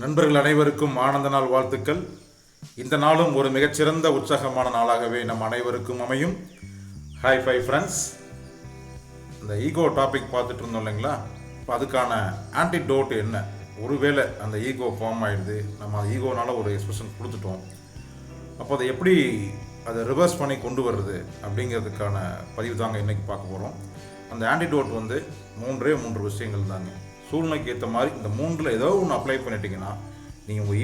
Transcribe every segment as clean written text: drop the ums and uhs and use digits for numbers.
நண்பர்கள் அனைவருக்கும் ஆனந்த நாள் வாழ்த்துக்கள். இந்த நாளும் ஒரு மிகச்சிறந்த உற்சாகமான நாளாகவே நம் அனைவருக்கும் அமையும். Hi five friends. இந்த ஈகோ டாபிக் பார்த்துட்டு இருந்தோம் இல்லைங்களா? இப்போ அதுக்கான ஆன்டிடோட் என்ன? ஒருவேளை அந்த ஈகோ ஃபார்ம் ஆகிடுது, நம்ம அந்த ஈகோனால ஒரு எக்ஸ்பிரஷன் கொடுத்துட்டோம், அப்போ அதை எப்படி அதை ரிவர்ஸ் பண்ணி கொண்டு வர்றது அப்படிங்கிறதுக்கான பதிவு தாங்க இன்றைக்கி பார்க்க போகிறோம். அந்த ஆன்டிடோட் வந்து மூன்று விஷயங்கள் தாங்க. சூழ்நிலைக்கு ஏற்ற மாதிரி இந்த மூன்றில் ஏதோ ஒன்று அப்ளை பண்ணிட்டீங்கன்னா நீங்கள் உங்கள்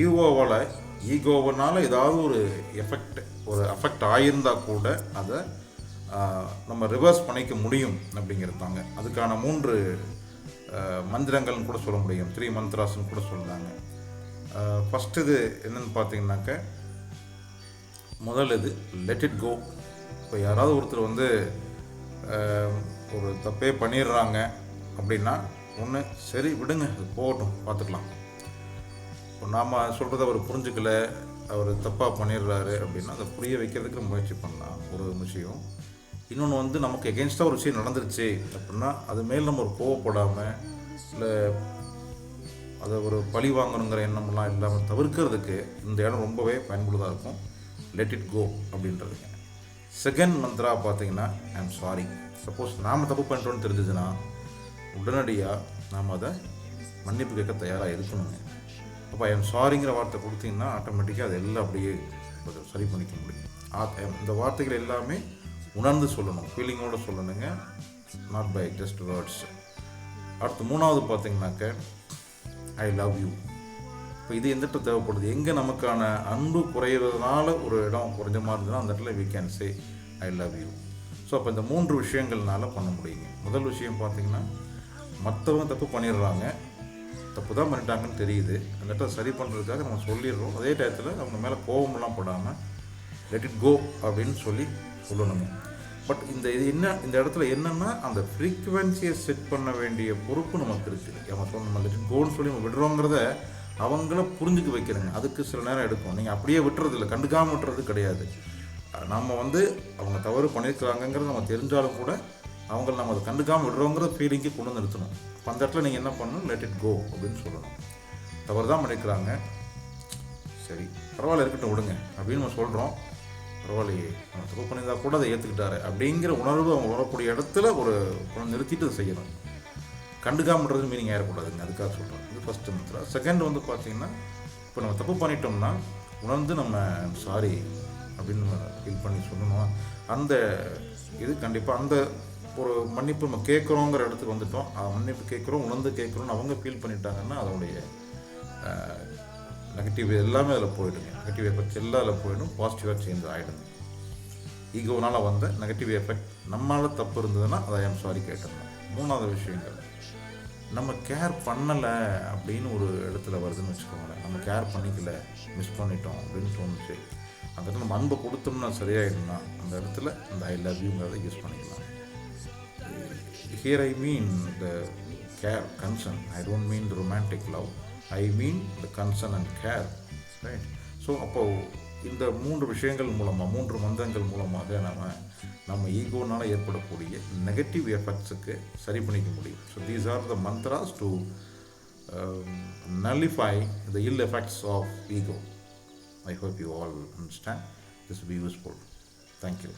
ஈகோவனால் ஏதாவது ஒரு அஃபெக்ட் ஆகியிருந்தால் கூட அதை நம்ம ரிவர்ஸ் பண்ணிக்க முடியும் அப்படிங்கிறது தாங்க. அதுக்கான 3 மந்திரங்கள்னு கூட சொல்ல முடியும், 3 மந்த்ராஸ்ன்னு கூட சொல்லுறாங்க. ஃபஸ்ட்டு இது என்னென்னு பார்த்தீங்கன்னாக்க, முதல் இது லெட் இட் கோ. இப்போ யாராவது ஒருத்தர் வந்து ஒரு தப்பே பண்ணிடுறாங்க அப்படின்னா, ஒன்று சரி விடுங்க, அது போகட்டும், பார்த்துக்கலாம். இப்போ நாம் சொல்கிறத அவர் புரிஞ்சுக்கல, அவர் தப்பாக பண்ணிடுறாரு அப்படின்னா அதை புரிய வைக்கிறதுக்கு முயற்சி பண்ணலாம், ஒரு விஷயம். இன்னொன்று வந்து நமக்கு எகென்ஸ்டாக ஒரு விஷயம் நடந்துருச்சு அப்படின்னா அது மேல் நம்ம ஒரு கோவப்படாமல், இல்லை அதை ஒரு பழி வாங்கணுங்கிற எண்ணம்லாம் இல்லாமல் தவிர்க்கிறதுக்கு இந்த இடம் ரொம்பவே பயனுள்ளதாக இருக்கும். லெட் இட் கோ அப்படின்றதுங்க. செகண்ட் மந்த்ரா பார்த்தீங்கன்னா, ஐ எம் சாரி. சப்போஸ் நாம் தப்பு பண்ணுறோன்னு தெரிஞ்சதுன்னா உடனடியாக நாம் அதை மன்னிப்பு கேட்க தயாராக இருக்கணுங்க. அப்போ ஐ எம் சாரிங்கிற வார்த்தை கொடுத்தீங்கன்னா ஆட்டோமேட்டிக்காக அது எல்லாம் அப்படியே சரி பண்ணிக்க முடியும். இந்த வார்த்தைகள் எல்லாமே உணர்ந்து சொல்லணும், ஃபீலிங்கோடு சொல்லணுங்க, நாட் பை ஜஸ்ட் வேர்ட்ஸ். அடுத்து 3வது பார்த்தீங்கன்னாக்க, ஐ லவ் யூ. இப்போ இது எந்த இடத்துல தேவைப்படுது? எங்கே நமக்கான அன்பு குறையிறதுனால ஒரு இடம் குறைஞ்ச மாதிரி இருந்ததுன்னா அந்த இடத்துல we can say I love you. So அப்போ இந்த 3 விஷயங்கள்னால பண்ண முடியுங்க. முதல் விஷயம் பார்த்தீங்கன்னா, மற்றவங்க தப்பு பண்ணிடுறாங்க, தப்பு தான் பண்ணிட்டாங்கன்னு தெரியுது, அந்த இடத்துல சரி பண்ணுறதுக்காக நம்ம சொல்லிடுறோம். அதே டயத்தில் அவங்க மேலே கோபமெல்லாம் படாமல் லெட் இட் கோ அப்படின்னு சொல்லணுங்க. பட் இந்த இடத்துல என்னென்னா, அந்த ஃப்ரீக்குவென்சியை செட் பண்ண வேண்டிய பொறுப்பு நமக்கு இருக்குது. நம்ம லெட் இட் கோன்னு சொல்லி நம்ம விடுறோங்கிறத அவங்கள புரிஞ்சுக்க வைக்கிறேங்க. அதுக்கு சில நேரம் எடுக்கும். நீங்கள் அப்படியே விட்டுறது இல்லை, கண்டுக்காமல் விட்டுறது கிடையாது. நம்ம வந்து அவங்க தவறு பண்ணியிருக்கிறாங்கங்கிறது நம்ம தெரிஞ்சாலும் கூட அவங்கள நம்ம அதை கண்டுக்காமல் விடுறோங்கிற ஃபீலிங்கு கொண்டு நிறுத்தணும். இப்போ அந்த இடத்துல நீங்கள் என்ன பண்ணணும், லெட் இட் கோ அப்படின்னு சொல்லணும். தவறு தான் பண்ணியிருக்கிறாங்க, சரி பரவாயில்ல இருக்கட்டும் விடுங்க அப்படின்னு நம்ம சொல்கிறோம். பரவாயில்லையே, நம்ம தப்பு பண்ணியிருந்தால் கூட அதை ஏற்றுக்கிட்டாரு அப்படிங்கிற உணர்வு அவங்க வரக்கூடிய இடத்துல ஒரு நிறுத்திட்டு அதை செய்யணும். கண்டுக்காமன்றது மீனிங் ஆகிடக்கூடாதுங்க, அதுக்காக சொல்கிறோம். இது ஃபஸ்ட்டு மந்த்ரா. செகண்ட் வந்து பார்த்திங்கன்னா, இப்போ நம்ம தப்பு பண்ணிட்டோம்னா உணர்ந்து நம்ம சாரி அப்படின்னு நம்ம ஃபீல் பண்ணி சொல்லணும். அந்த இது கண்டிப்பாக அந்த ஒரு மன்னிப்பு நம்ம கேட்குறோங்கிற இடத்துக்கு வந்துட்டோம், மன்னிப்பு கேட்குறோம், உணர்ந்து கேட்குறோன்னு அவங்க ஃபீல் பண்ணிட்டாங்கன்னா அதனுடைய நெகட்டிவ் எல்லாமே அதில் போயிடுங்க. நெகட்டிவ் எஃபெக்ட் எல்லாம் அதில் போயிடும், பாசிட்டிவாக சேஞ்ச் ஆகிடுங்க. ஈகோனால் வந்த நெகட்டிவ் எஃபெக்ட் நம்மளால் தப்பு இருந்ததுன்னா அதை ஐ எம் சாரி கேட்டுடணும். 3வது விஷயங்கள், நம்ம கேர் பண்ணலை அப்படின்னு ஒரு இடத்துல வருதுன்னு வச்சுக்கோங்களேன். நம்ம கேர் பண்ணிக்கல, மிஸ் பண்ணிட்டோம் அப்படின்னு தோணுச்சு, அந்த இடத்துல நம்ம அன்பை கொடுத்தோம்னா சரியாயிடும்னா அந்த இடத்துல இந்த ஐ லவ் யூங்கிறத யூஸ் பண்ணிக்கலாம். Here I mean the care, concern. I don't mean the romantic love, I mean the concern and care, right? So அப்போது இந்த 3 விஷயங்கள் மூலமாக, 3 மந்திரங்கள் மூலமாக நம்ம ஈகோனால் ஏற்படக்கூடிய நெகட்டிவ் எஃபெக்ட்ஸுக்கு சரி பண்ணிக்க முடியும். So these are the mantras to nullify the ill effects of ego. I hope you all understand. This will be useful. Thank you.